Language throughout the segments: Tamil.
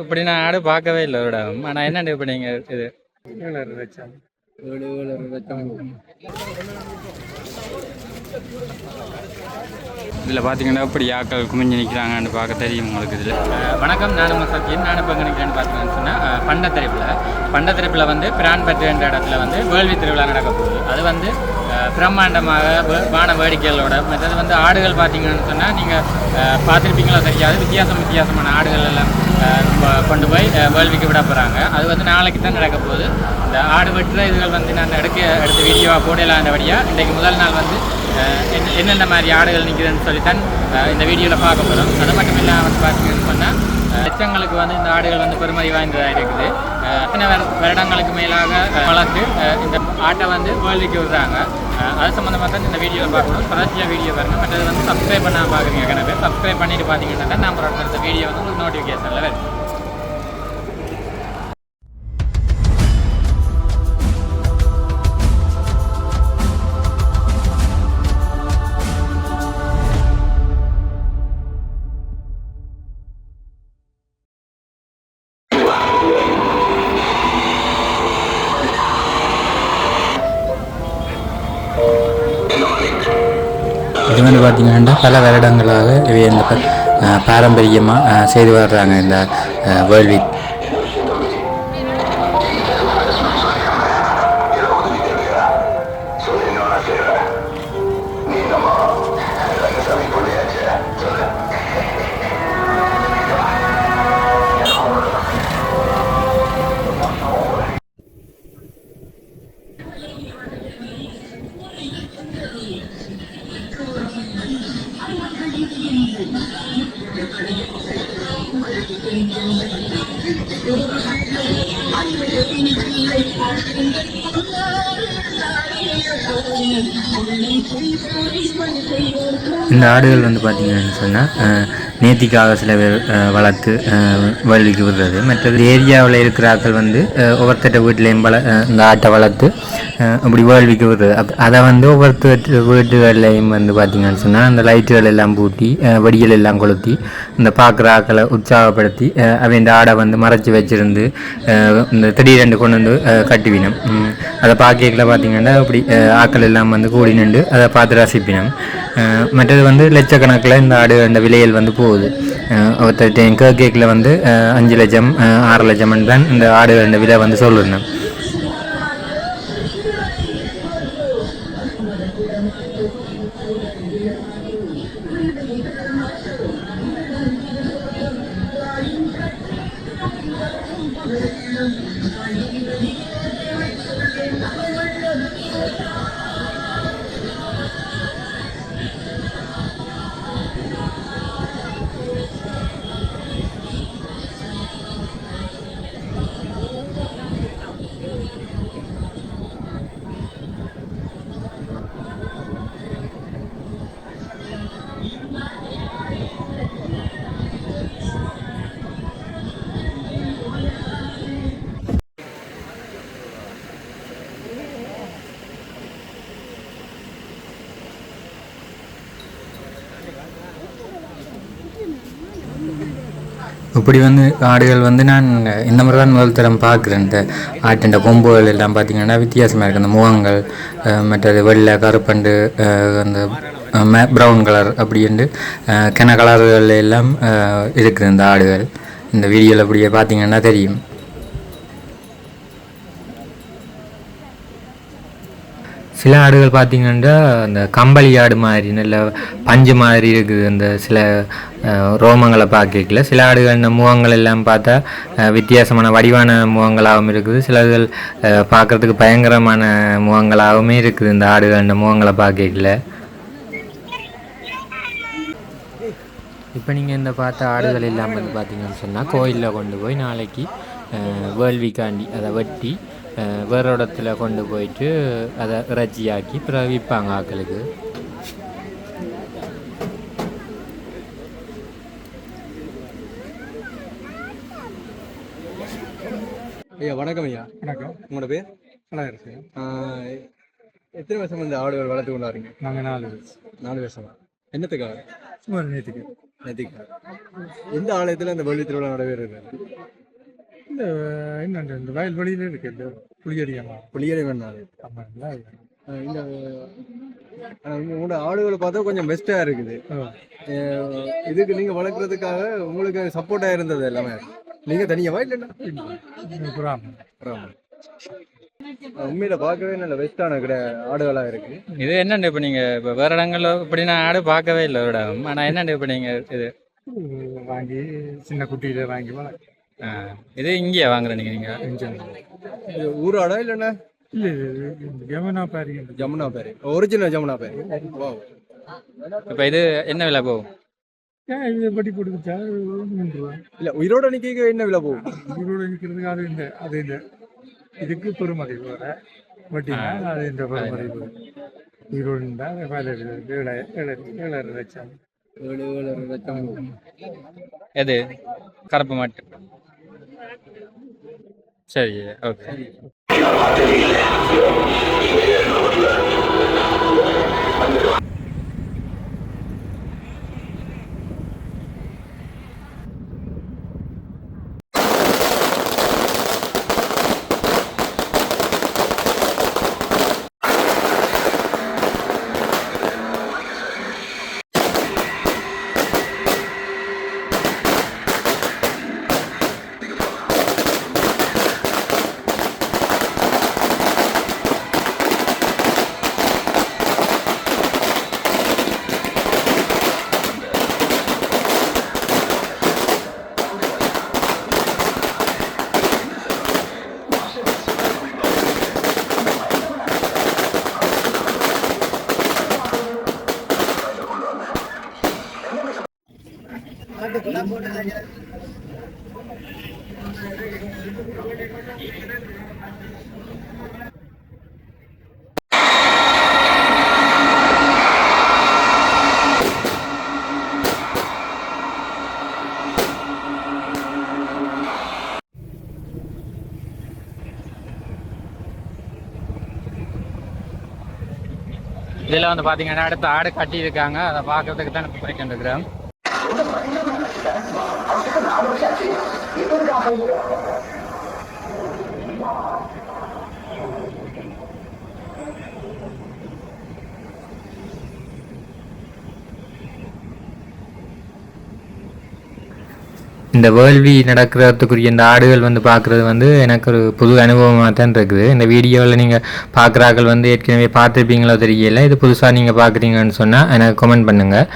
இப்படி நான் ஆடு பார்க்கவே இல்லை விட. ஆனால் என்னண்டு இப்போ நீங்கள் இது இதில் பார்த்தீங்கன்னா இப்படி ஆக்கள் குமிஞ்சு நிற்கிறாங்கன்னு பார்க்க தெரியும் உங்களுக்கு. இதில் வணக்கம், நான் உங்கள் சத்தியன். நான் இப்போ நிற்கிறேன்னு பார்த்தீங்கன்னு சொன்னால் பண்டத்தரிப்பில் வந்து பிரான்பற்று என்ற இடத்துல வந்து வேள்வி திருவிழா நடக்க போகுது. அது வந்து பிரம்மாண்டமாக வான வேடிக்கைகளோட மற்றது வந்து ஆடுகள் பார்த்தீங்கன்னு சொன்னால் நீங்கள் பார்த்துருப்பீங்களோ தெரியாது, வித்தியாசமான ஆடுகள் எல்லாம் கொண்டு போய் வேள்விக்கு விட போகிறாங்க. அது வந்து நாளைக்கு தான் நடக்க போகுது. இந்த ஆடு வெட்டுற இதுகள் வந்து நான் எடுத்த வீடியோவாக போடலாண்டபடியாக இன்றைக்கு முதல் நாள் வந்து என்னென்ன மாதிரி ஆடுகள் நிற்குதுன்னு சொல்லித்தான் இந்த வீடியோவில் பார்க்க போகிறோம். அது மட்டும் இல்லாமல் வந்து பார்த்தீங்கன்னு சொன்னால் லட்சங்களுக்கு வந்து இந்த ஆடுகள் வந்து பெருமதி வாய்ந்ததாக இருக்குது. சின்ன வருடங்களுக்கு மேலாக வளர்த்து இந்த ஆட்டை வந்து வேள்விக்கு விடுறாங்க. அது சம்மந்தமாக தான் இந்த வீடியோவில் பார்க்கணும். தொடர்ச்சியாக வீடியோ பாருங்கள். மற்றது வந்து சப்ஸ்கிரைப் பண்ண பார்க்குறீங்க. கணக்கு சப்ஸ்கிரைப் பண்ணிட்டு பார்த்தீங்கன்னா தான் நம்ம அடுத்த வீடியோ வந்து உங்களுக்கு நோட்டிஃபிகேஷனில் வரும். இது வந்து பார்த்திங்கன்னா பல வருடங்களாக இவை இந்த பாரம்பரியமாக செய்து வர்றாங்க இந்த வேள்வி. இந்த ஆடுகள் வந்து பார்த்திங்கன்னு சொன்னால் நேர்த்திக்காக சில பேர் வளர்த்து வேள்விக்கு விடுறது. மற்றது ஏரியாவில் இருக்கிற ஆட்கள் வந்து ஒவ்வொருத்தட்ட வீட்டிலையும் இந்த ஆட்டை வளர்த்து அப்படி வேள்விக்கு விடுறது. அதை வந்து ஒவ்வொருத்தர் வீட்டுகள்லையும் வந்து பார்த்திங்கன்னு சொன்னால் அந்த லைட்டுகள் எல்லாம் பூட்டி வெடிகள் எல்லாம் கொளுத்தி இந்த பார்க்குற ஆக்களை உற்சாகப்படுத்தி அவன் இந்த ஆடை வந்து மறைச்சி வச்சுருந்து இந்த திடீரெண்டு கொண்டு வந்து கட்டுவினம். அதை பார்க்கல பார்த்திங்கன்னா அப்படி ஆக்கள் எல்லாம் வந்து கூடி நின்று அதை பார்த்து ரசிப்பினம். மற்றது வந்து லட்சக்கணக்கில் இந்த ஆடு அந்த விலையில் வந்து போகுது. ஒருத்தர் கேக்கில் வந்து 5 லட்சம் 6 லட்சம் தான் இந்த ஆடு அந்த விலை வந்து சொல்லிருந்தேன். இப்படி வந்து ஆடுகள் வந்து நான் இந்த மாதிரி தான் முதல் தரம் பார்க்குறேன். இந்த ஆட்டின் கொம்புகள் எல்லாம் பார்த்திங்கன்னா வித்தியாசமாக இருக்குது. அந்த முகங்கள் மற்றது வெள்ளை கருப்பண்டு அந்த ப்ரௌன் கலர் அப்படின்ட்டு கிண கலர்கள் எல்லாம் இருக்குது இந்த ஆடுகள். இந்த வீடியோவில் அப்படியே பார்த்திங்கன்னா தெரியும். சில ஆடுகள் பார்த்திங்கன்னா அந்த கம்பளி ஆடு மாதிரி நல்ல பஞ்சு மாதிரி இருக்குது. அந்த சில ரோமங்களை பார்க்கல. சில ஆடுகள் இந்த முகங்கள் எல்லாம் பார்த்தா வித்தியாசமான வடிவான முகங்களாகவும் இருக்குது. சிலர்கள் பார்க்குறதுக்கு பயங்கரமான முகங்களாகவுமே இருக்குது. இந்த ஆடுகள் இந்த முகங்களை பார்க்கல. இப்போ நீங்கள் இந்த பார்த்த ஆடுகள் எல்லாம் வந்து பார்த்திங்கன்னு சொன்னால் கோயிலில் கொண்டு போய் நாளைக்கு வேள்விக்காண்டி அதை வெட்டி வேறு இடத்துல கொண்டு போயிட்டு அதை இறைச்சியாக்கி பிறகு விற்பாங்க ஆக்களுக்கு. ஐயா வணக்கம் ஐயா. வணக்கம். உங்களோட பேர்? நல்லா இருக்கு. எத்தனை வருஷம் இந்த ஆடுகள் வளர்த்து கொண்டாருங்க? நாங்கள் 4 வயசு. 4 வருஷமா? என்னத்துக்காக? சும்மா நேற்றுக்கு நதிக்காக. எந்த ஆலயத்தில் இந்த வெள்ளி திருவிழா நடைபெறுகிறது? இந்த என்னண்டு இந்த வயல்வெளியில இருக்கு இந்த புளியடியம்மா. புளியரை வேணாலும் ஆமாங்களா? இந்த உங்களோட ஆடுகளை பார்த்தா கொஞ்சம் பெஸ்ட்டாக இருக்குது. இதுக்கு நீங்கள் வளர்க்குறதுக்காக உங்களுக்கு சப்போர்ட்டாக இருந்தது எல்லாமே நீங்கள் தனியாவா இல்லைன்னா? உண்மையில பார்க்கவே நல்ல பெஸ்ட்டான ஆடுகளாக இருக்கு. இது என்னண்டு இப்போ நீங்கள் இப்போ வேறு இடங்களில் இப்படி நான் ஆடு பார்க்கவே இல்லை ஒரு இடம். ஆனால் என்னண்டு இப்போ நீங்கள் இது வாங்கி சின்ன குட்டியில வாங்கி இது இங்கேயே வாங்குறேன் நீங்கள் ஊர் ஆடா இல்லைண்ணா? இல்லை ஜமுனா பேரி. ஜமுனா பேரி ஒரிஜினல் ஜமுனா பேரி. இப்போ இது என்ன விலை போகும்? இது பட்டி கொடுத்துச்சா 3 ரூபா. இல்லை உயிரோட நிற்க என்ன விலை போகும்? உயிரோடு நிற்கிறதுக்கு அது இந்த இதுக்கு பெருமதி போகிற வட்டினா அது இந்த பெருமதி போகும். உயிரோடு இருந்தால் 7,500 லட்சம். 7,500 லட்சம். எது கருப்பு மாட்டு? சரி ஓகே. இதில் வந்து பார்த்தீங்கன்னா அடுத்த ஆடு கட்டியிருக்காங்க. அதை பார்க்கறதுக்கு தான் இப்போ போய்ட்டு இருக்கிறோம். இந்த வேள்வி நடக்கிறதுக்குரிய இந்த ஆடுகள் வந்து பார்க்குறது வந்து எனக்கு ஒரு புது அனுபவமாக தான் இருக்குது. இந்த வீடியோவில் நீங்கள் பார்க்குறாக்கள் வந்து ஏற்கனவே பார்த்துருப்பீங்களோ தெரியல. இது புதுசாக நீங்கள் பார்க்குறீங்கன்னு சொன்னால் எனக்கு கமெண்ட் பண்ணுங்கள்.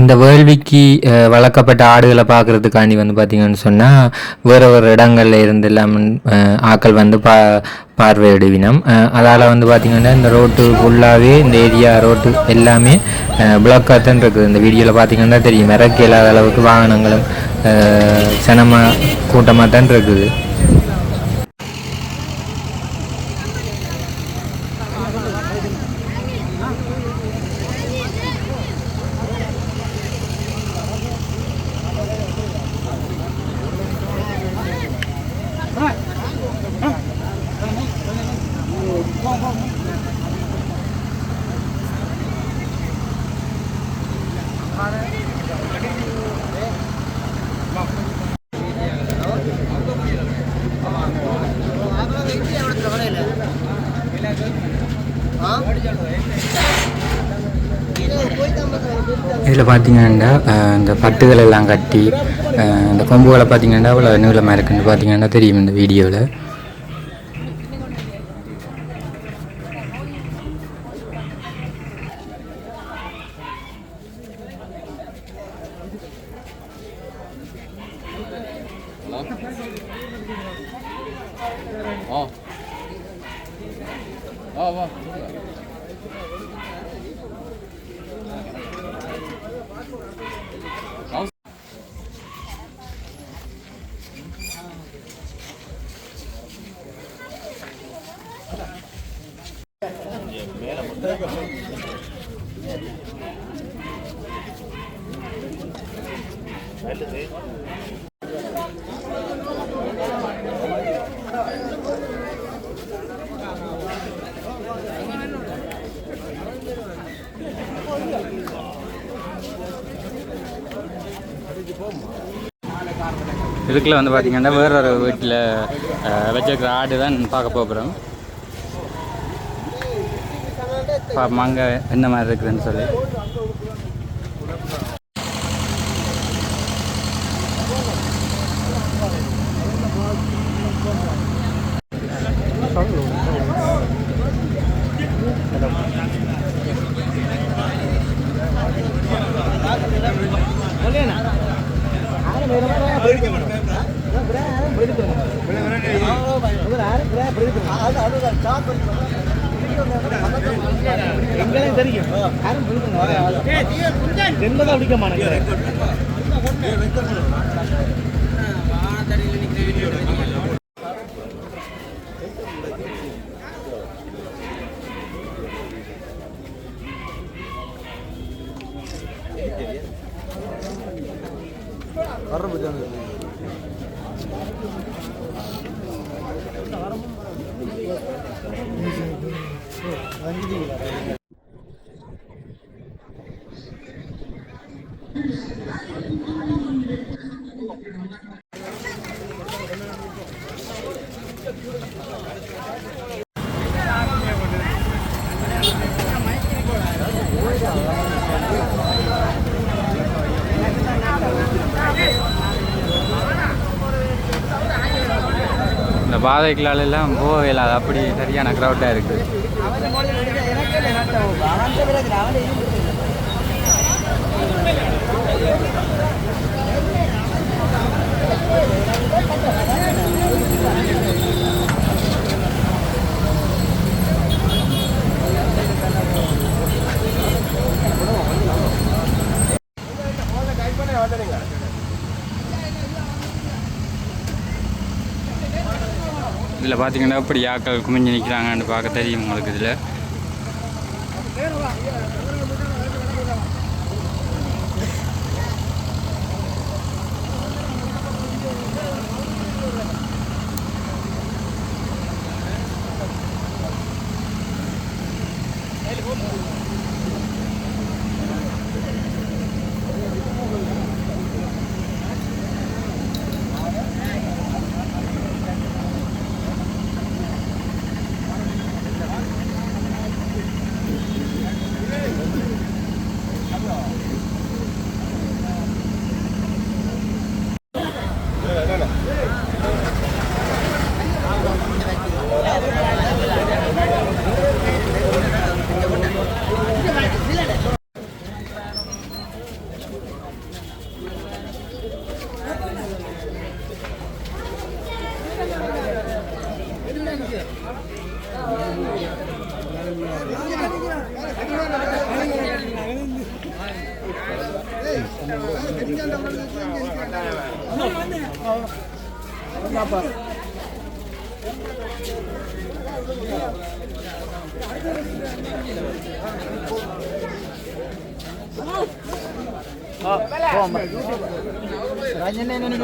இந்த வேள்விக்கு வளர்க்கப்பட்ட ஆடுகளை பார்க்குறதுக்காண்டி வந்து பார்த்திங்கன்னு சொன்னால் வேறு ஒரு இடங்களில் இருந்து எல்லாம் ஆக்கள் வந்து பார்வையிடுவினம். அதால் வந்து பார்த்திங்கன்னா இந்த ரோட்டு ஃபுல்லாகவே இந்த ஏரியா ரோட்டு எல்லாமே பிளாக்காக தான் இருக்குது. இந்த வீடியோவில் பார்த்திங்கன்னா தெரியும், இறக்க இல்லாத அளவுக்கு வாகனங்களும் சனமாக கூட்டமாக தான் இருக்குது. இதில் பார்த்தீங்கன்னா இந்த பட்டுகள் எல்லாம் கட்டி இந்த கொம்புகளை பார்த்தீங்கன்னா அவ்வளோ நீளமாக இருக்குன்னு பார்த்தீங்கன்னா தெரியும் இந்த வீடியோவில். இதுக்குள்ள வந்து பார்த்தீங்கன்னா வேற ஒரு வீட்டில் வச்சிருக்கிற ஆடு தான் பார்க்க போகிறோம். அங்கே என்ன மாதிரி இருக்குதுன்னு சொல்லி இந்த பாதைகளாலெல்லாம் போக இயலாது, அப்படி சரியான க்ரௌட்டாக இருக்குது. இதில் பார்த்தீங்கன்னா இப்படி ஆக்கள் குமிஞ்சு நிற்கிறாங்கன்னு பார்க்க தெரியும் உங்களுக்கு. இதில் Rajin ini nih,